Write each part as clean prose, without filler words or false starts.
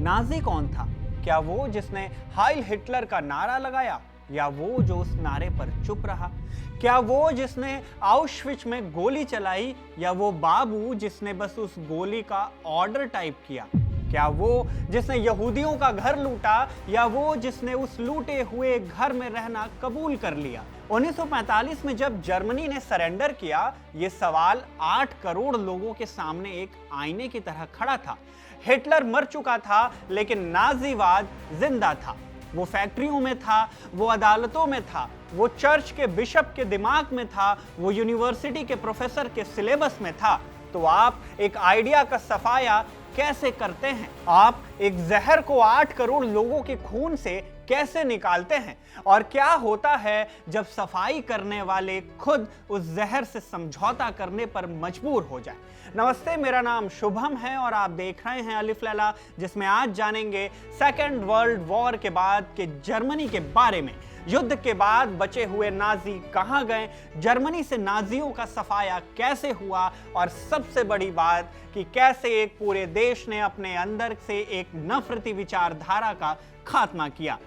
Nazi कौन था? क्या वो जिसने हाइल हिटलर का नारा लगाया, या वो जो उस नारे पर चुप रहा? क्या वो जिसने आउशविच में गोली चलाई, या वो बाबू जिसने बस उस गोली का ऑर्डर टाइप किया? क्या वो जिसने यहूदियों का घर लूटा, या वो जिसने उस लूटे हुए घर में रहना कबूल कर लिया? 1945 में जब जर्मनी ने सरेंडर किया, ये सवाल 8 करोड़ लोगों के सामने एक आईने की तरह खड़ा था। हिटलर मर चुका था, लेकिन नाजीवाद जिंदा था। वो फैक्ट्रियों में था, वो अदालतों में था, वो चर्च के बिशप के दिमाग में था, वो यूनिवर्सिटी के प्रोफेसर के सिलेबस में था। तो आप एक आइडिया का सफाया कैसे करते हैं? आप एक जहर को 8 करोड़ लोगों के खून से कैसे निकालते हैं? और क्या होता है जब सफाई करने वाले खुद उस जहर से समझौता करने पर मजबूर हो जाए? नमस्ते, मेरा नाम शुभम है और आप देख रहे हैं अलिफ लैला, जिसमें आज जानेंगे सेकेंड वर्ल्ड वॉर के बाद के जर्मनी के बारे में। युद्ध के बाद बचे हुए नाजी कहां गए, जर्मनी से नाजियों का सफाया कैसे हुआ, और सबसे बड़ी बात कि कैसे एक पूरे देश ने अपने अंदर से एक नफरती विचारधारा का खात्मा किया।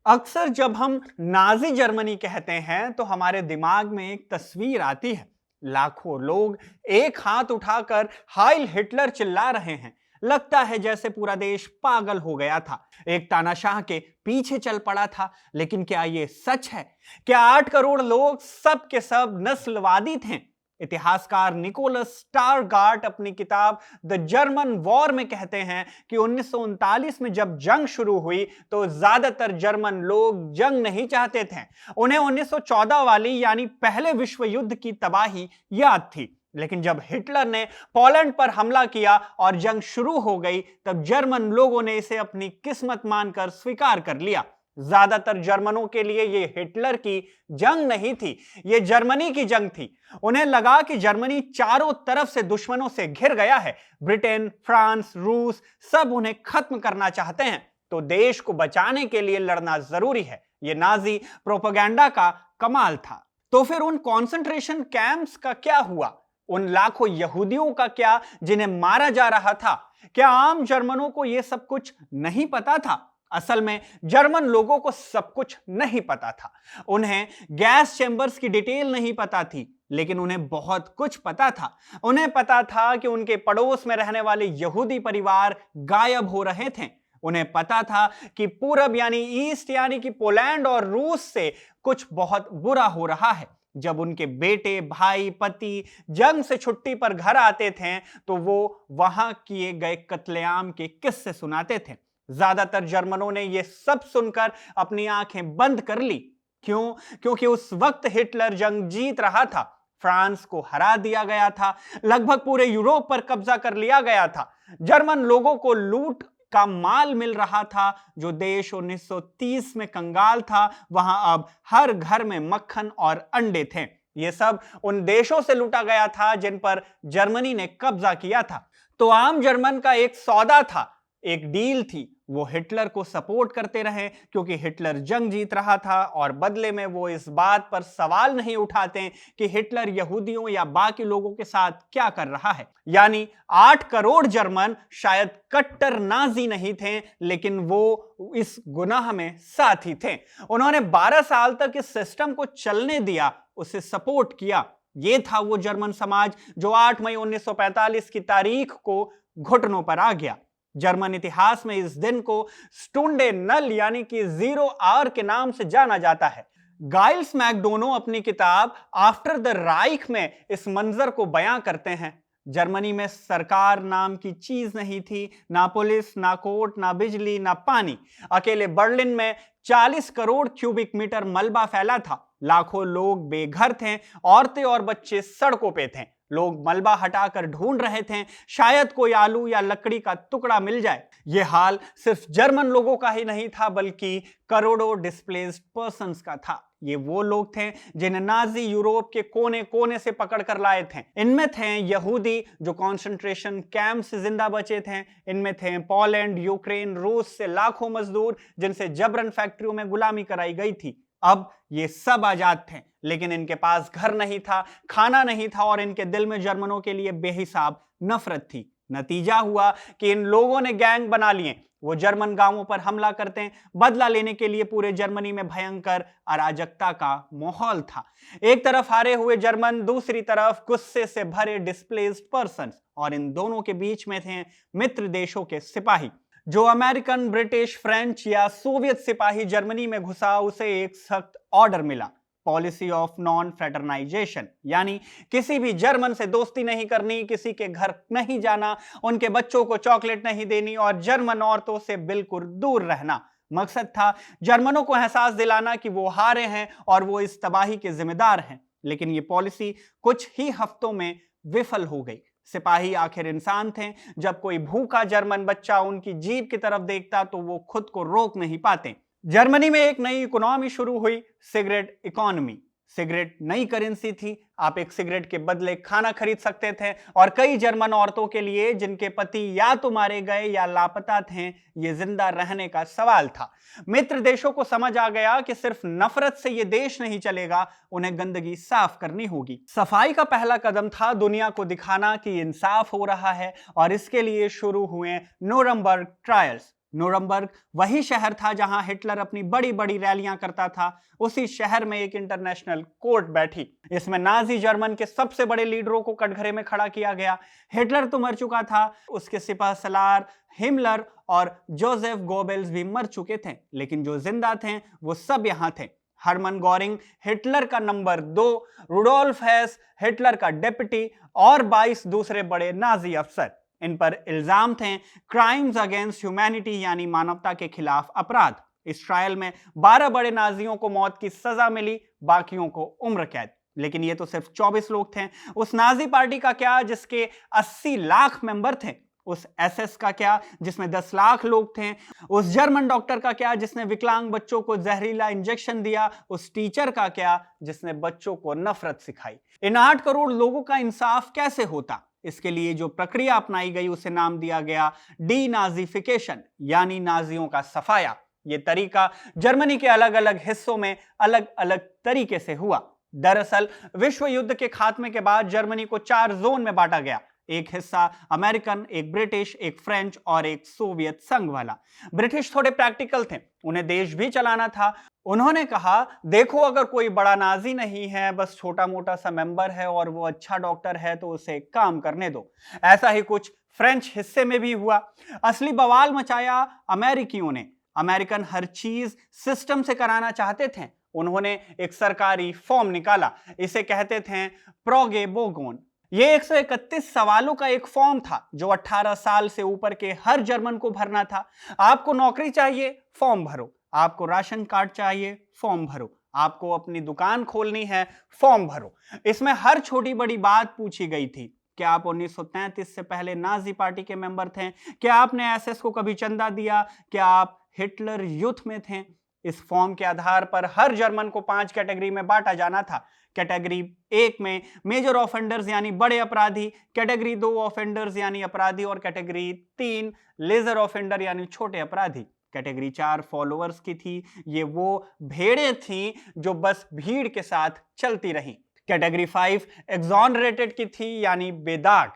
अक्सर जब हम नाजी जर्मनी कहते हैं तो हमारे दिमाग में एक तस्वीर आती है। लाखों लोग एक हाथ उठाकर हाइल हिटलर चिल्ला रहे हैं। लगता है जैसे पूरा देश पागल हो गया था, एक तानाशाह के पीछे चल पड़ा था। लेकिन क्या ये सच है? क्या 8 करोड़ लोग सब के सब नस्लवादी थे? इतिहासकार निकोलस स्टारगार्ट अपनी किताब द जर्मन वॉर में कहते हैं कि 1939 में जब जंग शुरू हुई तो ज्यादातर जर्मन लोग जंग नहीं चाहते थे। उन्हें 1914 वाली यानी पहले विश्व युद्ध की तबाही याद थी। लेकिन जब हिटलर ने पोलैंड पर हमला किया और जंग शुरू हो गई, तब जर्मन लोगों ने इसे अपनी किस्मत मानकर स्वीकार कर लिया। ज्यादातर जर्मनों के लिए यह हिटलर की जंग नहीं थी, यह जर्मनी की जंग थी। उन्हें लगा कि जर्मनी चारों तरफ से दुश्मनों से घिर गया है। ब्रिटेन, फ्रांस, रूस सब उन्हें खत्म करना चाहते हैं, तो देश को बचाने के लिए लड़ना जरूरी है। यह नाजी प्रोपेगेंडा का कमाल था। तो फिर उन कॉन्सेंट्रेशन कैंप्स का क्या हुआ? उन लाखों यहूदियों का क्या जिन्हें मारा जा रहा था? क्या आम जर्मनों को यह सब कुछ नहीं पता था? असल में जर्मन लोगों को सब कुछ नहीं पता था। उन्हें गैस चैम्बर्स की डिटेल नहीं पता थी, लेकिन उन्हें बहुत कुछ पता था। उन्हें पता था कि उनके पड़ोस में रहने वाले यहूदी परिवार गायब हो रहे थे। उन्हें पता था कि पूरब यानी ईस्ट यानी कि पोलैंड और रूस से कुछ बहुत बुरा हो रहा है। जब उनके बेटे, भाई, पति जंग से छुट्टी पर घर आते थे तो वो वहां किए गए कत्लेआम के किस्से सुनाते थे। ज्यादातर जर्मनों ने यह सब सुनकर अपनी आंखें बंद कर ली। क्यों? क्योंकि उस वक्त हिटलर जंग जीत रहा था। फ्रांस को हरा दिया गया था, लगभग पूरे यूरोप पर कब्जा कर लिया गया था। जर्मन लोगों को लूट का माल मिल रहा था। जो देश 1930 में कंगाल था, वहां अब हर घर में मक्खन और अंडे थे। ये सब उन देशों से लूटा गया था जिन पर जर्मनी ने कब्जा किया था। तो आम जर्मन का एक सौदा था, एक डील थी। वो हिटलर को सपोर्ट करते रहे क्योंकि हिटलर जंग जीत रहा था, और बदले में वो इस बात पर सवाल नहीं उठाते कि हिटलर यहूदियों या बाकी लोगों के साथ क्या कर रहा है। यानी 8 करोड़ जर्मन शायद कट्टर नाजी नहीं थे, लेकिन वो इस गुनाह में साथी थे। उन्होंने 12 साल तक इस सिस्टम को चलने दिया, उसे सपोर्ट किया। ये था वो जर्मन समाज जो 8 मई 1945 की तारीख को घुटनों पर आ गया। जर्मन इतिहास में इस दिन को स्टुंडे नल यानी कि 0 आवर के नाम से जाना जाता है। गाइल्स मैकडोनो अपनी किताब आफ्टर द राइख में इस मंजर को बयां करते हैं। जर्मनी में सरकार नाम की चीज नहीं थी, ना पुलिस, ना कोर्ट, ना बिजली, ना पानी। अकेले बर्लिन में 40 करोड़ क्यूबिक मीटर मलबा फैला था। लाखों लोग बेघर थे, औरतें और बच्चे सड़कों पे थे। लोग मलबा हटाकर ढूंढ रहे थे, शायद कोई आलू या लकड़ी का टुकड़ा मिल जाए। यह हाल सिर्फ जर्मन लोगों का ही नहीं था, बल्कि करोड़ों डिस्प्लेस्ड पर्सन्स का था। ये वो लोग थे जिन्हें नाजी यूरोप के कोने कोने से पकड़ कर लाए थे। इनमें थे यहूदी जो कॉन्सेंट्रेशन कैंप से जिंदा बचे थे। इनमें थे पोलैंड, यूक्रेन, रूस से लाखों मजदूर जिनसे जबरन फैक्ट्रियों में गुलामी कराई गई थी। अब ये सब आजाद थे, लेकिन इनके पास घर नहीं था, खाना नहीं था और इनके दिल में जर्मनों के लिए बेहिसाब नफरत थी। नतीजा हुआ कि इन लोगों ने गैंग बना लिए। वो जर्मन गांवों पर हमला करते हैं। बदला लेने के लिए पूरे जर्मनी में भयंकर अराजकता का माहौल था। एक तरफ हारे हुए जर्मन, दूसरी तरफ गुस्से से भरे डिस्प्लेस्ड पर्सन, और इन दोनों के बीच में थे मित्र देशों के सिपाही। जो अमेरिकन, ब्रिटिश, फ्रेंच या सोवियत सिपाही जर्मनी में घुसा, उसे एक सख्त ऑर्डर मिला, पॉलिसी ऑफ नॉन फ्रेटरनाइजेशन, यानी किसी भी जर्मन से दोस्ती नहीं करनी, किसी के घर नहीं जाना, उनके बच्चों को चॉकलेट नहीं देनी और जर्मन औरतों से बिल्कुल दूर रहना। मकसद था जर्मनों को एहसास दिलाना कि वो हारे हैं और वो इस तबाही के जिम्मेदार हैं। लेकिन ये पॉलिसी कुछ ही हफ्तों में विफल हो गई। सिपाही आखिर इंसान थे। जब कोई भूखा जर्मन बच्चा उनकी जीभ की तरफ देखता तो वो खुद को रोक नहीं पाते। जर्मनी में एक नई इकोनॉमी शुरू हुई, सिगरेट इकोनॉमी। सिगरेट नई करेंसी थी। आप एक सिगरेट के बदले खाना खरीद सकते थे और कई जर्मन औरतों के लिए जिनके पति या तो मारे गए या लापता थे, ये जिंदा रहने का सवाल था। मित्र देशों को समझ आ गया कि सिर्फ नफरत से ये देश नहीं चलेगा, उन्हें गंदगी साफ करनी होगी। सफाई का पहला कदम था दुनिया को दिखाना कि इंसाफ हो रहा है, और इसके लिए शुरू हुए नूरमबर्ग ट्रायल्स। नूरमबर्ग वही शहर था जहां हिटलर अपनी बड़ी बड़ी रैलियां करता था। उसी शहर में एक इंटरनेशनल कोर्ट बैठी। इसमें नाजी जर्मन के सबसे बड़े लीडरों को कटघरे में खड़ा किया गया। हिटलर तो मर चुका था, उसके सिपह सलार हिमलर और जोसेफ गोबेल्स भी मर चुके थे, लेकिन जो जिंदा थे वो सब यहां थे। हरमन गोरिंग हिटलर का नंबर 2, रुडोल्फ हेस हिटलर का डेप्यूटी और 22 दूसरे बड़े नाजी अफसर। इन पर इल्जाम थे क्राइम्स अगेंस्ट ह्यूमैनिटी, यानी मानवता के खिलाफ अपराध। इस ट्रायल में 12 बड़े नाजियों को मौत की सजा मिली, बाकियों को उम्र कैद। लेकिन ये तो सिर्फ 24 लोग थे। उस नाजी पार्टी का क्या जिसके 80 लाख मेंबर थे? उस एसएस का क्या जिसमें 10 लाख लोग थे? उस जर्मन डॉक्टर का क्या जिसने विकलांग बच्चों को जहरीला इंजेक्शन दिया? उस टीचर का क्या जिसने बच्चों को नफरत सिखाई? इन 8 करोड़ लोगों का इंसाफ कैसे होता? इसके लिए जो प्रक्रिया अपनाई गई उसे नाम दिया गया डीनाजीफिकेशन, यानी नाजियों का सफाया। यह तरीका जर्मनी के अलग अलग हिस्सों में अलग अलग तरीके से हुआ। दरअसल विश्व युद्ध के खात्मे के बाद जर्मनी को 4 जोन में बांटा गया। एक हिस्सा अमेरिकन, एक ब्रिटिश, एक फ्रेंच और एक सोवियत संघ वाला। ब्रिटिश थोड़े प्रैक्टिकल थे, उन्हें देश भी चलाना था। उन्होंने कहा, देखो अगर कोई बड़ा नाजी नहीं है, बस छोटा मोटा सा मेंबर है और वो अच्छा डॉक्टर है, तो उसे काम करने दो। ऐसा ही कुछ फ्रेंच हिस्से में भी हुआ। असली बवाल मचाया अमेरिकियों ने। अमेरिकन हर चीज सिस्टम से कराना चाहते थे। उन्होंने एक सरकारी फॉर्म निकाला, इसे कहते थे प्रोगे बोगोन। ये 131 सवालों का एक फॉर्म था जो 18 साल से ऊपर के हर जर्मन को भरना था। आपको नौकरी चाहिए, फॉर्म भरो। आपको राशन कार्ड चाहिए, फॉर्म भरो। आपको अपनी दुकान खोलनी है, फॉर्म भरो। इसमें हर छोटी बड़ी बात पूछी गई थी। क्या आप 1933 से पहले नाजी पार्टी के मेंबर थे? क्या आपने एसएस को कभी चंदा दिया? क्या आप हिटलर यूथ में थे? इस फॉर्म के आधार पर हर जर्मन को 5 कैटेगरी में बांटा जाना था। कैटेगरी 1 में मेजर ऑफेंडर्स यानी बड़े अपराधी, कैटेगरी 2 ऑफेंडर्स यानी अपराधी और कैटेगरी 3 लेजर ऑफेंडर यानी छोटे अपराधी। कैटेगरी 4 फॉलोअर्स की थी। ये वो भेड़ें थीं जो बस भीड़ के साथ चलती रहीं। कैटेगरी 5 एक्सोनरेटेड की थी, यानी बेदाग।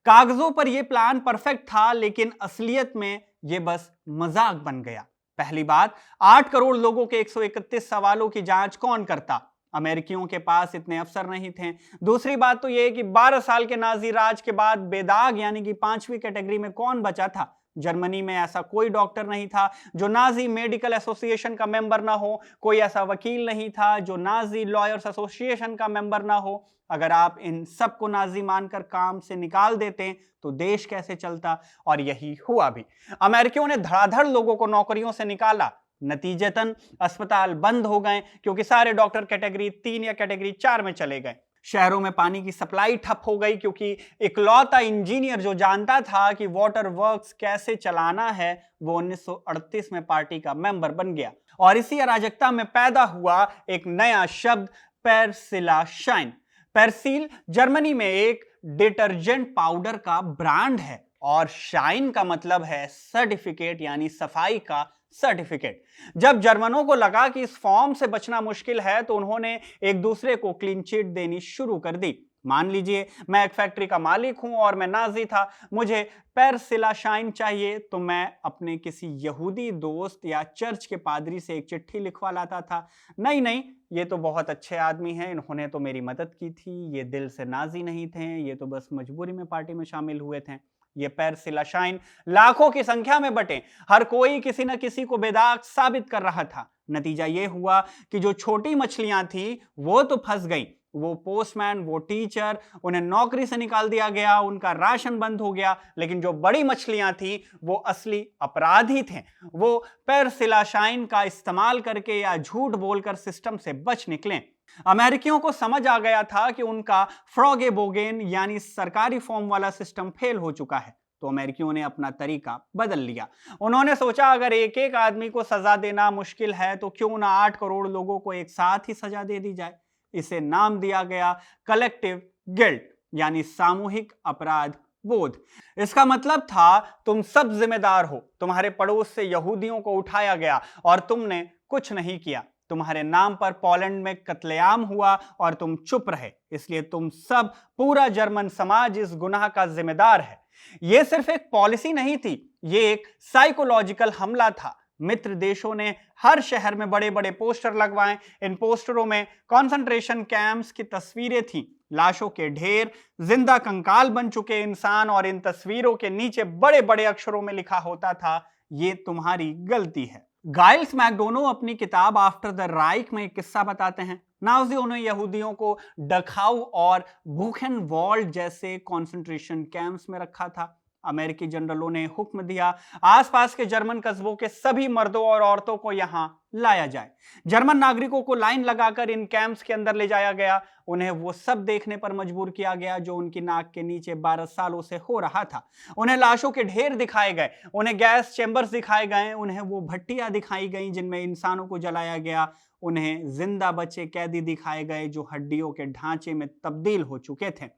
कागजों पर यह प्लान परफेक्ट था, लेकिन असलियत में यह बस मजाक बन गया। पहली बात, 8 करोड़ लोगों के 131 सवालों की जांच कौन करता? अमेरिकियों के पास इतने अफसर नहीं थे। दूसरी बात तो यह कि 12 साल के नाजी राज के बाद बेदाग यानी कि 5वीं कैटेगरी में कौन बचा था? जर्मनी में ऐसा कोई डॉक्टर नहीं था जो नाजी मेडिकल एसोसिएशन का मेंबर ना हो। कोई ऐसा वकील नहीं था जो नाजी लॉयर्स एसोसिएशन का मेंबर ना हो। अगर आप इन सबको नाजी मानकर काम से निकाल देते तो देश कैसे चलता? और यही हुआ भी। अमेरिकियों ने धड़ाधड़ लोगों को नौकरियों से निकाला। नतीजतन अस्पताल बंद हो गए क्योंकि सारे डॉक्टर कैटेगरी 3 या कैटेगरी 4 में चले गए। शहरों में पानी की सप्लाई ठप हो गई क्योंकि इकलौता इंजीनियर जो जानता था कि वाटर वर्क्स कैसे चलाना है वो 1938 में पार्टी का मेंबर बन गया। और इसी अराजकता में पैदा हुआ एक नया शब्द, पेरसिला शाइन। पेरसिल जर्मनी में एक डिटर्जेंट पाउडर का ब्रांड है और शाइन का मतलब है सर्टिफिकेट, यानी सफाई का सर्टिफिकेट। जब जर्मनों को लगा कि इस फॉर्म से बचना मुश्किल है तो उन्होंने एक दूसरे को क्लीन चिट देनी शुरू कर दी। मान लीजिए मैं एक फैक्ट्री का मालिक हूं और मैं नाजी था, मुझे पेरसिला शाइन चाहिए, तो मैं अपने किसी यहूदी दोस्त या चर्च के पादरी से एक चिट्ठी लिखवा लाता था। नहीं नहीं, ये तो बहुत अच्छे आदमी हैं, इन्होंने तो मेरी मदद की थी, ये दिल से नाजी नहीं थे, ये तो बस मजबूरी में पार्टी में शामिल हुए थे। ये पेरसिला शाइन लाखों की संख्या में बटे, हर कोई किसी न किसी को बेदाग साबित कर रहा था। नतीजा ये हुआ कि जो छोटी मछलियां थी वो तो फंस गई, वो पोस्टमैन, वो टीचर, उन्हें नौकरी से निकाल दिया गया, उनका राशन बंद हो गया। लेकिन जो बड़ी मछलियां थी वो असली अपराधी थे, वो पेरसिला शाइन का इस्तेमाल करके या झूठ बोलकर सिस्टम से बच निकले। अमेरिकियों को समझ आ गया था कि उनका फ्रॉगे बोगेन यानी सरकारी फॉर्म वाला सिस्टम फेल हो चुका है, तो अमेरिकियों ने अपना तरीका बदल लिया। उन्होंने सोचा अगर एक एक आदमी को सजा देना मुश्किल है तो क्यों ना 8 करोड़ लोगों को एक साथ ही सजा दे दी जाए। इसे नाम दिया गया कलेक्टिव गिल्ट, यानी सामूहिक अपराध बोध। इसका मतलब था तुम सब जिम्मेदार हो, तुम्हारे पड़ोस से यहूदियों को उठाया गया और तुमने कुछ नहीं किया, तुम्हारे नाम पर पोलैंड में कत्लेआम हुआ और तुम चुप रहे, इसलिए तुम सब, पूरा जर्मन समाज इस गुनाह का जिम्मेदार है। यह सिर्फ एक पॉलिसी नहीं थी, यह एक साइकोलॉजिकल हमला था। मित्र देशों ने हर शहर में बड़े बड़े पोस्टर लगवाए। इन पोस्टरों में कॉन्सेंट्रेशन कैंप्स की तस्वीरें थीं, लाशों के ढेर, जिंदा कंकाल बन चुके इंसान, और इन तस्वीरों के नीचे बड़े बड़े अक्षरों में लिखा होता था, ये तुम्हारी गलती है। गाइल्स मैकडोनो अपनी किताब आफ्टर द राइक में एक किस्सा बताते हैं। नाजियों ने यहूदियों को डखाउ और बुखेनवाल्ड जैसे कॉन्सेंट्रेशन कैंप्स में रखा था। अमेरिकी जनरलों ने हुक्म दिया आसपास के जर्मन कस्बों के सभी मर्दों और औरतों को यहां लाया जाए। जर्मन नागरिकों को लाइन लगाकर इन कैंप्स के अंदर ले जाया गया। उन्हें वो सब देखने पर मजबूर किया गया जो उनकी नाक के नीचे 12 सालों से हो रहा था। उन्हें लाशों के ढेर दिखाए गए, उन्हें गैस चैम्बर्स दिखाए गए, उन्हें वो भट्टियां दिखाई गई जिनमें इंसानों को जलाया गया, उन्हें जिंदा बचे कैदी दिखाए गए जो हड्डियों के ढांचे में तब्दील हो चुके थे।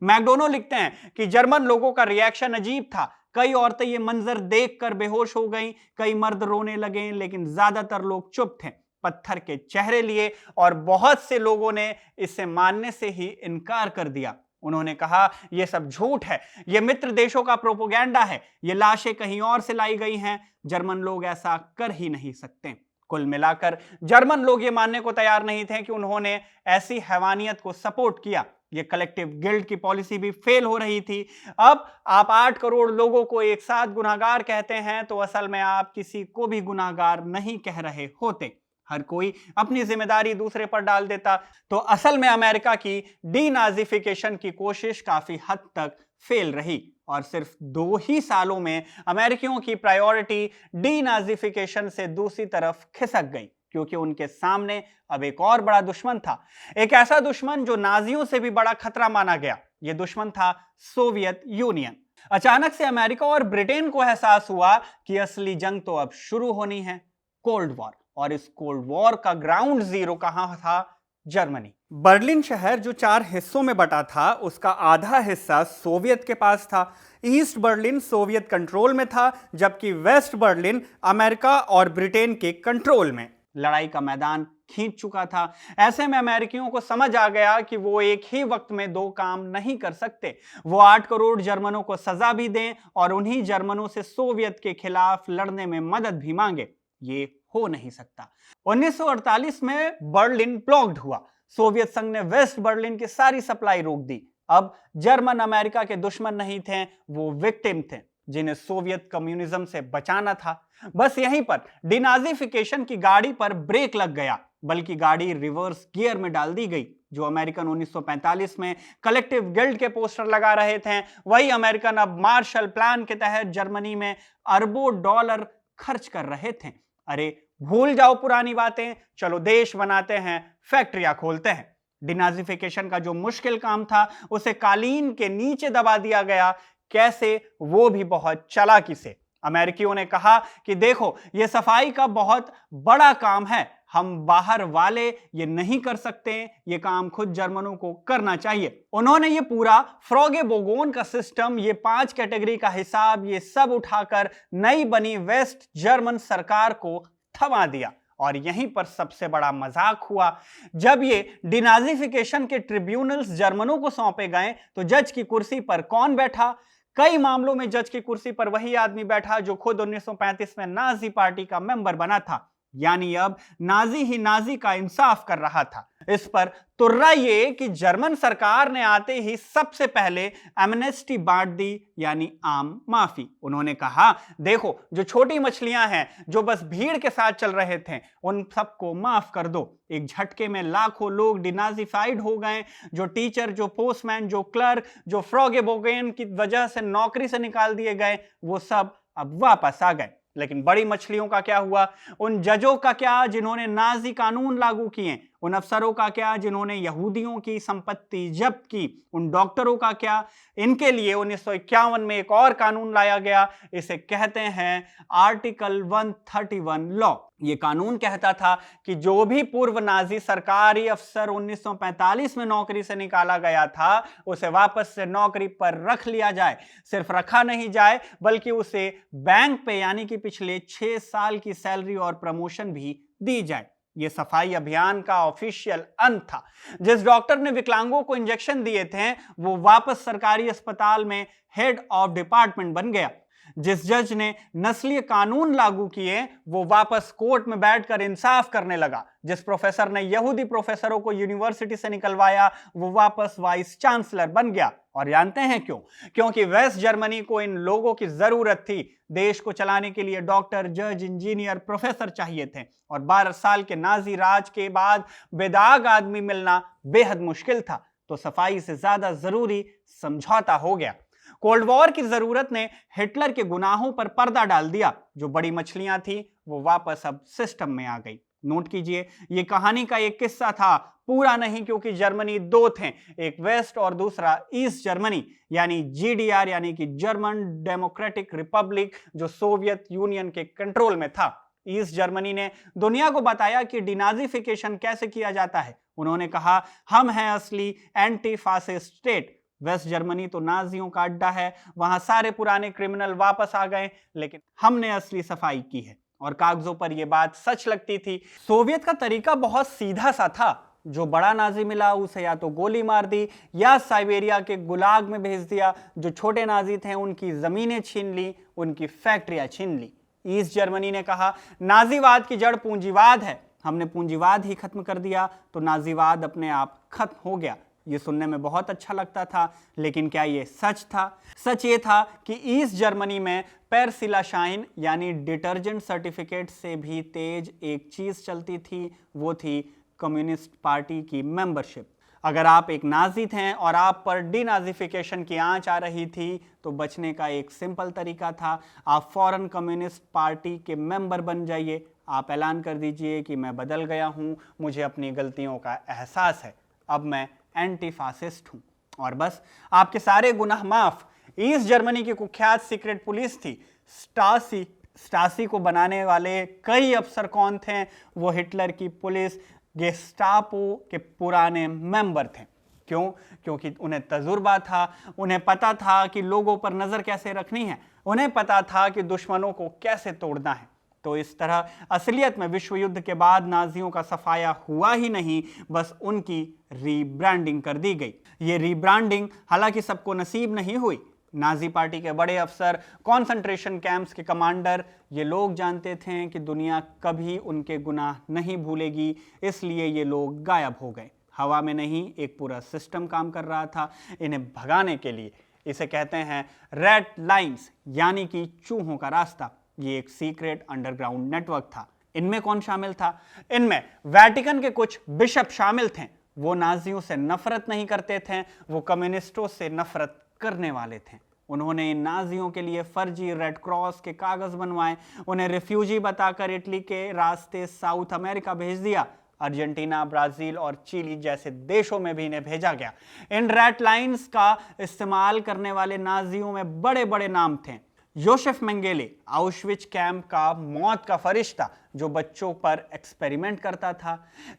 मैकडोनो लिखते हैं कि जर्मन लोगों का रिएक्शन अजीब था। कई औरतें ये मंजर देखकर बेहोश हो गईं, कई मर्द रोने लगे, लेकिन ज्यादातर लोग चुप थे, पत्थर के चेहरे लिए, और बहुत से लोगों ने इसे मानने से ही इनकार कर दिया। उन्होंने कहा यह सब झूठ है, यह मित्र देशों का प्रोपोगेंडा है, ये लाशें कहीं और से लाई गई हैं, जर्मन लोग ऐसा कर ही नहीं सकते। कुल मिलाकर जर्मन लोग ये मानने को तैयार नहीं थे कि उन्होंने ऐसी हैवानियत को सपोर्ट किया। ये कलेक्टिव गिल्ट की पॉलिसी भी फेल हो रही थी। अब आप 8 करोड़ लोगों को एक साथ गुनाहगार कहते हैं तो असल में आप किसी को भी गुनाहगार नहीं कह रहे होते। हर कोई अपनी जिम्मेदारी दूसरे पर डाल देता। तो असल में अमेरिका की डीनाजिफिकेशन की कोशिश काफी हद तक फेल रही और सिर्फ 2 ही सालों में अमेरिकियों की प्रायोरिटी डीनाजिफिकेशन से दूसरी तरफ खिसक गई, क्योंकि उनके सामने अब एक और बड़ा दुश्मन था, एक ऐसा दुश्मन जो नाजियों से भी बड़ा खतरा माना गया। यह दुश्मन था सोवियत यूनियन। अचानक से अमेरिका और ब्रिटेन को एहसास हुआ कि असली जंग तो अब शुरू होनी है, कोल्ड वॉर। और इस कोल्ड वॉर का ग्राउंड जीरो कहां था? जर्मनी। बर्लिन शहर जो 4 हिस्सों में बटा था, उसका आधा हिस्सा सोवियत के पास था। ईस्ट बर्लिन सोवियत कंट्रोल में था, जबकि वेस्ट बर्लिन अमेरिका और ब्रिटेन के कंट्रोल में। लड़ाई का मैदान खींच चुका था। ऐसे में अमेरिकियों को समझ आ गया कि वो एक ही वक्त में 2 काम नहीं कर सकते। वो 8 करोड़ जर्मनों को सजा भी दें और उन्हीं जर्मनों से सोवियत के खिलाफ लड़ने में मदद भी मांगे। ये हो नहीं सकता। 1948 में बर्लिन ब्लॉक्ड हुआ। सोवियत संघ ने वेस्ट बर्लिन की सारी सप्लाई रोक दी। अब जर्मन अमेरिका के दुश्मन नहीं थे, वो विक्टिम थे जिन्हें सोवियत कम्युनिज्म से बचाना था। बस यहीं पर डिनाजिफिकेशन की गाड़ी पर ब्रेक लग गया, बल्कि गाड़ी रिवर्स गियर में डाल दी गई। जो अमेरिकन 1945 में कलेक्टिव गिल्ट के पोस्टर लगा रहे थे, वही अमेरिकन अब मार्शल प्लान के तहत जर्मनी में अरबों डॉलर खर्च कर रहे थे। अरे भूल जाओ पुरानी बातें, चलो देश बनाते हैं, फैक्ट्रियां खोलते हैं। डिनाजिफिकेशन का जो मुश्किल काम था उसे कालीन के नीचे दबा दिया गया। कैसे? वो भी बहुत चालाकी से। अमेरिकियों ने कहा कि देखो, यह सफाई का बहुत बड़ा काम है, हम बाहर वाले ये नहीं कर सकते, ये काम खुद जर्मनों को करना चाहिए। उन्होंने ये पूरा फ्रॉगे बोगोन का सिस्टम, ये 5 कैटेगरी का हिसाब, ये सब उठाकर नई बनी वेस्ट जर्मन सरकार को थमा दिया। और यहीं पर सबसे बड़ा मजाक हुआ। जब ये डिनाजिफिकेशन के ट्रिब्यूनल्स जर्मनों को सौंपे गए तो जज की कुर्सी पर कौन बैठा? कई मामलों में जज की कुर्सी पर वही आदमी बैठा जो खुद 1935 में नाजी पार्टी का मेंबर बना था। यानी अब नाजी ही नाजी का इंसाफ कर रहा था। इस पर तुर्रा ये कि जर्मन सरकार ने आते ही सबसे पहले एमनेस्टी बांट दी, यानी आम माफी। उन्होंने कहा, देखो, जो छोटी मछलियां हैं, जो बस भीड़ के साथ चल रहे थे, उन सबको माफ कर दो। एक झटके में लाखों लोग डिनाजिफाइड हो गए। जो टीचर, जो पोस्टमैन, जो क्लर्क, जो फ्रॉगे बोगेन की वजह से नौकरी से निकाल दिए गए, वो सब अब वापस आ गए। लेकिन बड़ी मछलियों का क्या हुआ? उन जजों का क्या जिन्होंने नाजी कानून लागू किए? उन अफसरों का क्या जिन्होंने यहूदियों की संपत्ति जब्त की? उन डॉक्टरों का क्या? इनके लिए 1951 में एक और कानून लाया गया। इसे कहते हैं आर्टिकल 131 लॉ। यह कानून कहता था कि जो भी पूर्व नाजी सरकारी अफसर 1945 में नौकरी से निकाला गया था, उसे वापस से नौकरी पर रख लिया जाए। सिर्फ रखा नहीं जाए, बल्कि उसे बैंक पे यानी कि पिछले 6 साल की सैलरी और प्रमोशन भी दी जाए। यह सफाई अभियान का ऑफिशियल अंत था। जिस डॉक्टर ने विकलांगों को इंजेक्शन दिए थे, वो वापस सरकारी अस्पताल में हेड ऑफ डिपार्टमेंट बन गया। जिस जज ने नस्लीय कानून लागू किए, वो वापस कोर्ट में बैठकर इंसाफ करने लगा। जिस प्रोफेसर ने यहूदी प्रोफेसरों को यूनिवर्सिटी से निकलवाया, वो वापस वाइस चांसलर बन गया। और जानते हैं क्यों? क्योंकि वेस्ट जर्मनी को इन लोगों की जरूरत थी। देश को चलाने के लिए डॉक्टर, जज, इंजीनियर, प्रोफेसर चाहिए थे। और 12 साल के नाजी राज के बाद बेदाग आदमी मिलना बेहद मुश्किल था। तो सफाई से ज्यादा जरूरी समझौता हो गया। कोल्ड वॉर की जरूरत ने हिटलर के गुनाहों पर पर्दा डाल दिया। जो बड़ी मछलियां थी, वो वापस अब सिस्टम में आ गई। नोट कीजिए, ये कहानी का एक किस्सा था, पूरा नहीं, क्योंकि जर्मनी 2 थे, एक वेस्ट और दूसरा ईस्ट जर्मनी, यानी जीडीआर, यानी कि जर्मन डेमोक्रेटिक रिपब्लिक, जो सोवियत यूनियन के कंट्रोल में था। ईस्ट जर्मनी ने दुनिया को बताया कि डिनाजिफिकेशन कैसे किया जाता है। उन्होंने कहा, हम हैं असली anti fascist state. West Germany तो नाजियों का अड्डा है, वहां सारे पुराने क्रिमिनल वापस आ गए, लेकिन हमने असली सफाई की है। और कागजों पर यह बात सच लगती थी। सोवियत का तरीका बहुत सीधा सा था। जो बड़ा नाजी मिला उसे या तो गोली मार दी या साइबेरिया के गुलाग में भेज दिया। जो छोटे नाजी थे उनकी जमीनें छीन ली, उनकी फैक्ट्रियां छीन ली। ईस्ट जर्मनी ने कहा, नाजीवाद की जड़ पूंजीवाद है, हमने पूंजीवाद ही खत्म कर दिया तो नाजीवाद अपने आप खत्म हो गया। ये सुनने में बहुत अच्छा लगता था, लेकिन क्या ये सच था? सच ये था कि ईस्ट जर्मनी में पेरसिलाशाइन यानी डिटर्जेंट सर्टिफिकेट से भी तेज एक चीज चलती थी, वो थी कम्युनिस्ट पार्टी की मेंबरशिप। अगर आप एक नाजी थे और आप पर डिनाजिफिकेशन की आंच आ रही थी, तो बचने का एक सिंपल तरीका था, आप फौरन कम्युनिस्ट पार्टी के मेंबर बन जाइए। आप ऐलान कर दीजिए कि मैं बदल गया हूं, मुझे अपनी गलतियों का एहसास है, अब मैं एंटी फासिस्ट हूं, और बस आपके सारे गुनाह माफ। ईस्ट जर्मनी की कुख्यात सीक्रेट पुलिस थी स्टासी। स्टासी को बनाने वाले कई अफसर कौन थे? वो हिटलर की पुलिस गेस्टापो के पुराने मेंबर थे। क्यों? क्योंकि उन्हें तजुर्बा था, उन्हें पता था कि लोगों पर नजर कैसे रखनी है, उन्हें पता था कि दुश्मनों को कैसे तोड़ना है। तो इस तरह असलियत में विश्व युद्ध के बाद नाजियों का सफाया हुआ ही नहीं, बस उनकी रीब्रांडिंग कर दी गई। ये रीब्रांडिंग हालांकि सबको नसीब नहीं हुई। नाजी पार्टी के बड़े अफसर, कॉन्सेंट्रेशन कैंप्स के कमांडर, ये लोग जानते थे कि दुनिया कभी उनके गुनाह नहीं भूलेगी, इसलिए ये लोग गायब हो गए। हवा में नहीं, एक पूरा सिस्टम काम कर रहा था इन्हें भगाने के लिए। इसे कहते हैं रेड लाइंस, यानी कि चूहों का रास्ता। ये एक सीक्रेट अंडरग्राउंड नेटवर्क था। इनमें कौन शामिल था? इनमें वेटिकन के कुछ बिशप शामिल थे। वो नाजियों से नफरत नहीं करते थे, वो कम्युनिस्टों से नफरत करने वाले थे। उन्होंने इन नाजियों के लिए फर्जी रेड क्रॉस के कागज बनवाए, उन्हें रिफ्यूजी बताकर इटली के रास्ते साउथ अमेरिका भेज दिया। अर्जेंटीना, ब्राजील और चिली जैसे देशों में भी इन्हें भेजा गया। इन रेड लाइंस का इस्तेमाल करने वाले नाजियों में बड़े बड़े नाम थे। योसेफ मेंगेले, आउशविच कैंप का मौत का फरिश्ता जो बच्चों पर एक्सपेरिमेंट करता था।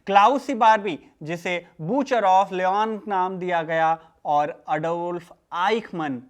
क्लाउसी बार्बी, जिसे बूचर ऑफ लियोन नाम दिया गया, और अडोल्फ आइकमन,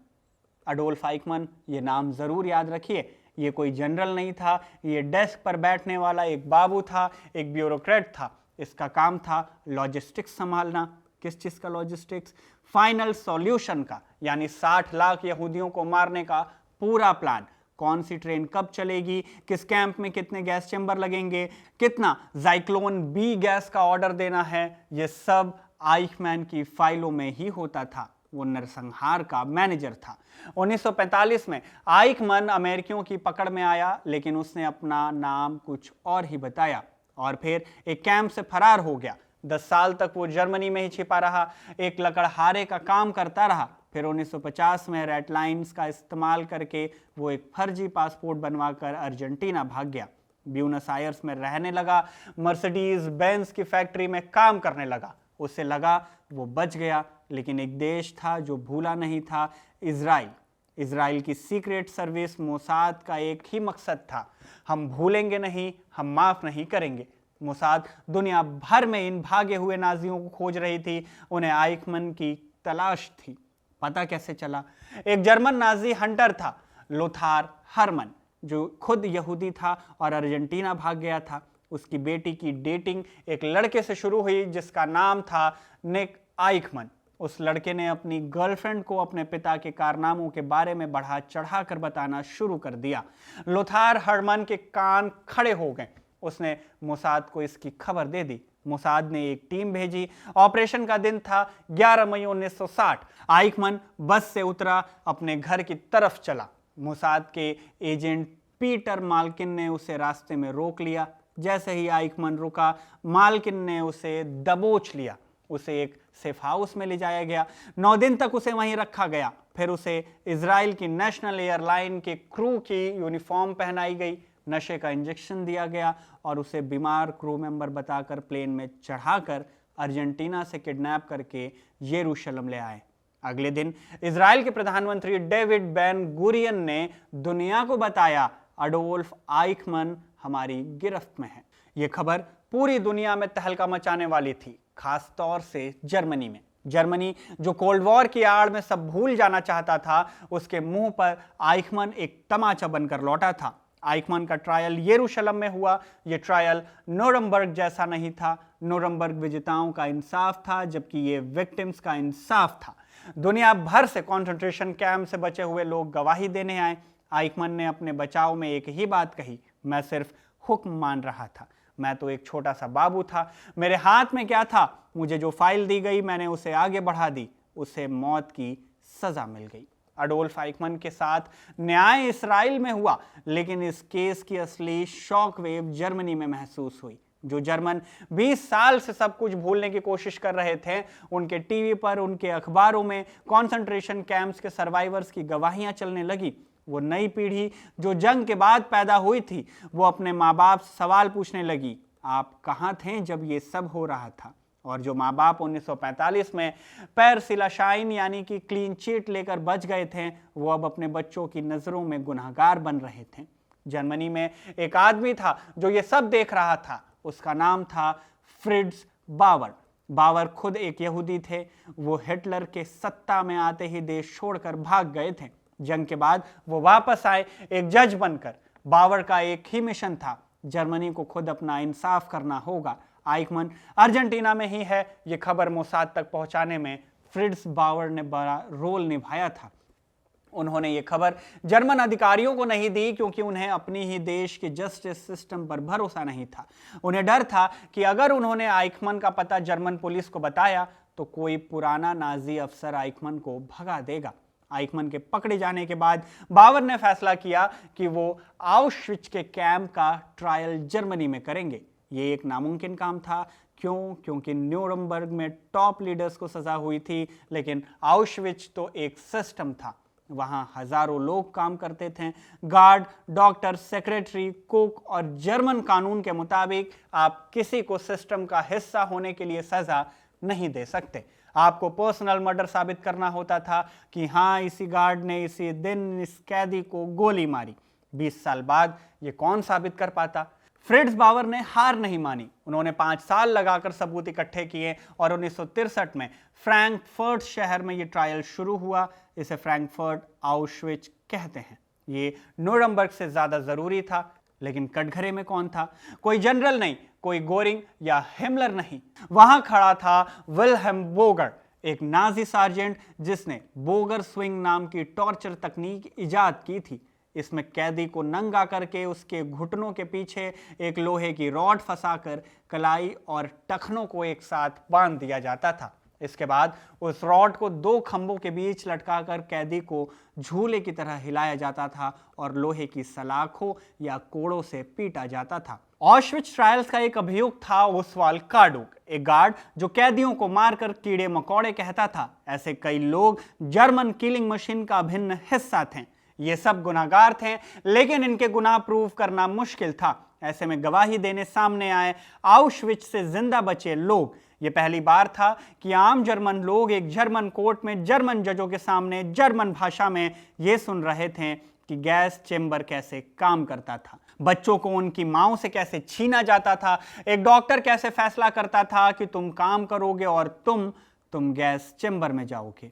ये नाम जरूर याद रखिए। ये कोई जनरल नहीं था, ये डेस्क पर बैठने वाला एक बाबू था, एक ब्यूरोक्रेट था। इसका काम था लॉजिस्टिक्स संभालना। किस चीज का लॉजिस्टिक्स? फाइनल सॉल्यूशन का, यानी 60 लाख यहूदियों को मारने का पूरा प्लान। कौन सी ट्रेन कब चलेगी, किस कैंप में कितने गैस चेंबर लगेंगे, कितना ज़ाइक्लोन बी गैस का ऑर्डर देना है, यह सब आइकमैन की फाइलों में ही होता था। वो नरसंहार का मैनेजर था। 1945 में आइकमन अमेरिकियों की पकड़ में आया, लेकिन उसने अपना नाम कुछ और ही बताया और फिर एक कैंप से फरार हो गया। 10 साल तक वो जर्मनी में ही छिपा रहा, एक लकड़हारे का काम करता रहा। फिर 1950 में रेड लाइंस का इस्तेमाल करके वो एक फर्जी पासपोर्ट बनवाकर अर्जेंटीना भाग गया। ब्यूनस आयर्स में रहने लगा, मर्सिडीज बेंज की फैक्ट्री में काम करने लगा। उसे लगा वो बच गया, लेकिन एक देश था जो भूला नहीं था, इजराइल। इजराइल की सीक्रेट सर्विस मोसाद का एक ही मकसद था, हम भूलेंगे नहीं, हम माफ नहीं करेंगे। मोसाद दुनिया भर में इन भागे हुए नाजियों को खोज रही थी। उन्हें आइकमन की तलाश थी। पता कैसे चला? एक जर्मन नाजी हंटर था, लोथार हरमन, जो खुद यहूदी था और अर्जेंटीना भाग गया था। उसकी बेटी की डेटिंग एक लड़के से शुरू हुई जिसका नाम था निक आइकमन। उस लड़के ने अपनी गर्लफ्रेंड को अपने पिता के कारनामों के बारे में बढ़ा चढ़ाकर बताना शुरू कर दिया। लोथार हरमन के कान खड़े हो गए। उसने मोसाद को इसकी खबर दे दी। मोसाद ने एक टीम भेजी। ऑपरेशन का दिन था 11 मई 1960। आइकमन बस से उतरा, अपने घर की तरफ चला। मोसाद के एजेंट पीटर माल्किन ने उसे रास्ते में रोक लिया। जैसे ही आइकमन रुका, माल्किन ने उसे दबोच लिया। उसे एक सेफ हाउस में ले जाया गया। 9 दिन तक उसे वहीं रखा गया। फिर उसे इजराइल की नेशनल एयरलाइन के क्रू की यूनिफॉर्म पहनाई गई, नशे का इंजेक्शन दिया गया और उसे बीमार क्रू मेंबर बताकर प्लेन में चढ़ाकर अर्जेंटीना से किडनैप करके यरूशलेम ले आए। अगले दिन इजराइल के प्रधानमंत्री डेविड बेन गुरियन ने दुनिया को बताया, अडोल्फ आइकमन हमारी गिरफ्त में है। यह खबर पूरी दुनिया में तहलका मचाने वाली थी, खास तौर से जर्मनी में। जर्मनी जो कोल्ड वॉर की आड़ में सब भूल जाना चाहता था, उसके मुंह पर आइकमन एक तमाचा बनकर लौटा था। आइकमन का ट्रायल यरूशलेम में हुआ। यह ट्रायल नूरमबर्ग जैसा नहीं था। नूरमबर्ग विजेताओं का इंसाफ था, जबकि ये विक्टिम्स का इंसाफ था। दुनिया भर से कंसंट्रेशन कैंप से बचे हुए लोग गवाही देने आए। आइकमन ने अपने बचाव में एक ही बात कही, मैं सिर्फ हुक्म मान रहा था, मैं तो एक छोटा सा बाबू था, मेरे हाथ में क्या था? मुझे जो फाइल दी गई मैंने उसे आगे बढ़ा दी, उसे मौत की सजा मिल गई। अडोल्फ आइकमन के साथ न्याय इस्राइल में हुआ, लेकिन इस केस की असली शॉक वेव जर्मनी में महसूस हुई। जो जर्मन 20 साल से सब कुछ भूलने की कोशिश कर रहे थे, उनके टीवी पर, उनके अखबारों में कॉन्सेंट्रेशन कैंप्स के सर्वाइवर्स की गवाहियां चलने लगी। वो नई पीढ़ी जो जंग के बाद पैदा हुई थी, वो अपने माँ बाप से सवाल पूछने लगी, आप कहाँ थे जब ये सब हो रहा था? और जो माँ बाप 1945 में पैर सिलाशाइन यानी कि क्लीन चिट लेकर बच गए थे, वो अब अपने बच्चों की नज़रों में गुनहगार बन रहे थे। जर्मनी में एक आदमी था जो ये सब देख रहा था। उसका नाम था फ्रिट्ज बावर। बावर खुद एक यहूदी थे। वो हिटलर के सत्ता में आते ही देश छोड़कर भाग गए थे। जंग के बाद वो वापस आए एक जज बनकर। बावर का एक ही मिशन था, जर्मनी को खुद अपना इंसाफ करना होगा। आइकमन अर्जेंटीना में ही है। ये खबर मोसाद तक पहुंचाने में फ्रिट्ज बावर ने बड़ा रोल निभाया था। उन्होंने ये खबर जर्मन अधिकारियों को नहीं दी, क्योंकि उन्हें अपनी ही देश के जस्टिस सिस्टम पर भरोसा नहीं था। उन्हें डर था कि अगर उन्होंने आइकमन का पता जर्मन पुलिस को बताया तो कोई पुराना नाजी अफसर आइकमन को भगा देगा। आइकमन के पकड़े जाने के बाद बावर ने फैसला किया कि वो आउशविच के कैंप का ट्रायल जर्मनी में करेंगे। ये एक नामुमकिन काम था। क्योंकि न्यूरमबर्ग में टॉप लीडर्स को सजा हुई थी, लेकिन आउशविच तो एक सिस्टम था। वहां हजारों लोग काम करते थे, गार्ड, डॉक्टर, सेक्रेटरी, कुक, और जर्मन कानून के मुताबिक आप किसी को सिस्टम का हिस्सा होने के लिए सजा नहीं दे सकते। आपको पर्सनल मर्डर साबित करना होता था कि हां, इसी गार्ड ने इसी दिन इस कैदी को गोली मारी। 20 साल बाद ये कौन साबित कर पाता? फ्रिट्ज बावर ने हार नहीं मानी। उन्होंने 5 साल लगाकर सबूत इकट्ठे किए और 1963 में फ्रैंकफर्ट शहर में ये ट्रायल शुरू हुआ। इसे फ्रैंकफर्ट आउशविट्ज कहते हैं। ये न्यूरम्बर्ग से ज्यादा जरूरी था, लेकिन कटघरे में कौन था? कोई जनरल नहीं, कोई गोरिंग या हिमलर नहीं। वहां खड़ा था विल्हेम बोगर, एक नाजी सार्जेंट जिसने बोगर स्विंग नाम की टॉर्चर तकनीक इजाद की थी। इसमें कैदी को नंगा करके उसके घुटनों के पीछे एक लोहे की रॉड फंसाकर कलाई और टखनों को एक साथ बांध दिया जाता था। इसके बाद उस रॉड को 2 खंभों के बीच लटकाकर कैदी को झूले की तरह हिलाया जाता था और लोहे की सलाखों या कोड़ों से पीटा जाता था। ऑशविट्ज ट्रायल्स का एक अभियुक्त था ओसवाल्ड कार्डुक, एक गार्ड जो कैदियों को मारकर कीड़े मकोड़े कहता था। ऐसे कई लोग जर्मन किलिंग मशीन का अभिन्न हिस्सा थे। ये सब गुनाहगार थे, लेकिन इनके गुनाह प्रूव करना मुश्किल था। ऐसे में गवाही देने सामने आए आउशविट्ज से जिंदा बचे लोग। ये पहली बार था कि आम जर्मन लोग एक जर्मन कोर्ट में जर्मन जजों के सामने जर्मन भाषा में ये सुन रहे थे कि गैस चेंबर कैसे काम करता था, बच्चों को उनकी माओं से कैसे छीना जाता था, एक डॉक्टर कैसे फैसला करता था कि तुम काम करोगे और तुम गैस चेंबर में जाओगे।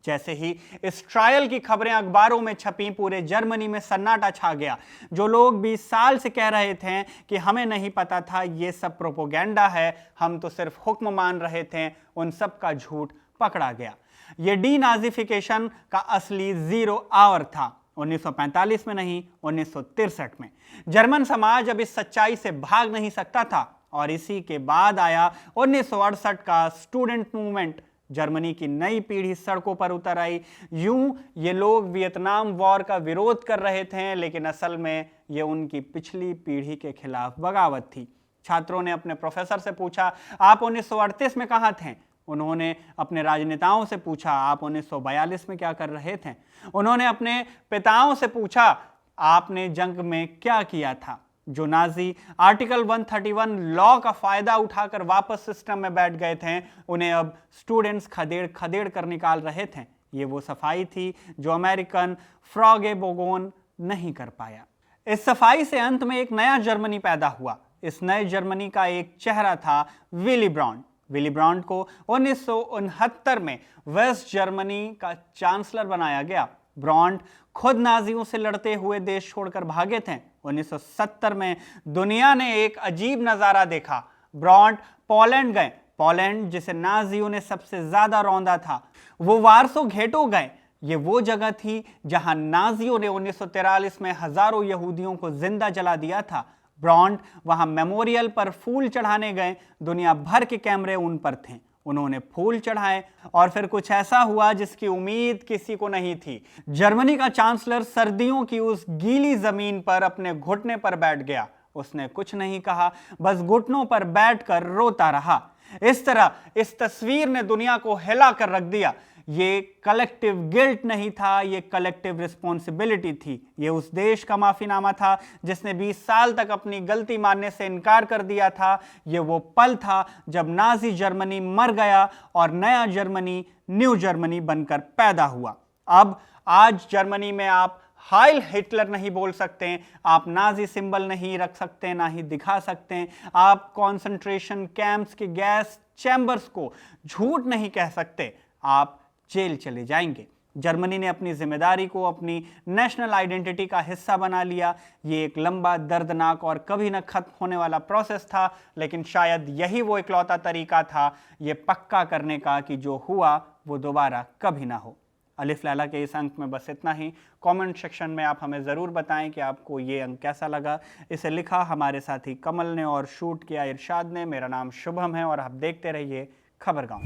जैसे ही इस ट्रायल की खबरें अखबारों में छपी, पूरे जर्मनी में सन्नाटा छा गया। जो लोग 20 साल से कह रहे थे कि हमें नहीं पता था, ये सब प्रोपोगेंडा है, हम तो सिर्फ हुक्म मान रहे थे, उन सब का झूठ पकड़ा गया। ये डीनाजिफिकेशन का असली 0 आवर था। 1945 में नहीं, 1963 में। जर्मन समाज अब इस सच्चाई से भाग नहीं सकता था और इसी के बाद आया 1968 का स्टूडेंट मूवमेंट। जर्मनी की नई पीढ़ी सड़कों पर उतर आई। यूं ये लोग वियतनाम वॉर का विरोध कर रहे थे, लेकिन असल में ये उनकी पिछली पीढ़ी के खिलाफ बगावत थी। छात्रों ने अपने प्रोफेसर से पूछा, आप 1938 में कहां थे? उन्होंने अपने राजनेताओं से पूछा, आप 1942 में क्या कर रहे थे? उन्होंने अपने पिताओं से पूछा, आपने जंग में क्या किया था? जो नाजी आर्टिकल 131 लॉ का फायदा उठाकर वापस सिस्टम में बैठ गए थे, उन्हें अब स्टूडेंट्स खदेड़ खदेड़ कर निकाल रहे थे। ये वो सफाई थी जो अमेरिकन फ्रॉगे बोगोन नहीं कर पाया। इस सफाई से अंत में एक नया जर्मनी पैदा हुआ। इस नए जर्मनी का एक चेहरा था विली ब्रांड। विली ब्रांड को 1969 में वेस्ट जर्मनी का चांसलर बनाया गया। ब्रांड खुद नाजियों से लड़ते हुए देश छोड़कर भागे थे। 1970 में दुनिया ने एक अजीब नजारा देखा। ब्रांड पोलैंड गए। पोलैंड जिसे नाजियों ने सबसे ज्यादा रौंदा था, वो वारसो घेटो गए। ये वो जगह थी जहां नाजियों ने 1943 में हजारों यहूदियों को जिंदा जला दिया था। ब्रांड वहां मेमोरियल पर फूल चढ़ाने गए। दुनिया भर के कैमरे उन पर थे। उन्होंने फूल चढ़ाए और फिर कुछ ऐसा हुआ जिसकी उम्मीद किसी को नहीं थी। जर्मनी का चांसलर सर्दियों की उस गीली जमीन पर अपने घुटने पर बैठ गया। उसने कुछ नहीं कहा, बस घुटनों पर बैठकर रोता रहा। इस तरह इस तस्वीर ने दुनिया को हिला कर रख दिया। ये कलेक्टिव गिल्ट नहीं था, ये कलेक्टिव रिस्पॉन्सिबिलिटी थी। ये उस देश का माफीनामा था जिसने 20 साल तक अपनी गलती मानने से इनकार कर दिया था। ये वो पल था जब नाजी जर्मनी मर गया और नया जर्मनी न्यू जर्मनी बनकर पैदा हुआ। अब आज जर्मनी में आप हाइल हिटलर नहीं बोल सकते, आप नाजी सिंबल नहीं रख सकते, ना ही दिखा सकते। आप कॉन्सेंट्रेशन कैंप्स के गैस चैम्बर्स को झूठ नहीं कह सकते, आप जेल चले जाएंगे। जर्मनी ने अपनी जिम्मेदारी को अपनी नेशनल आइडेंटिटी का हिस्सा बना लिया। ये एक लंबा, दर्दनाक और कभी न खत्म होने वाला प्रोसेस था, लेकिन शायद यही वो इकलौता तरीका था ये पक्का करने का कि जो हुआ वो दोबारा कभी ना हो। अलिफ लैला के इस अंक में बस इतना ही। कमेंट सेक्शन में आप हमें ज़रूर बताएं कि आपको ये अंक कैसा लगा। इसे लिखा हमारे साथी कमल ने और शूट किया इरशाद ने। मेरा नाम शुभम है और आप देखते रहिए खबरगांव।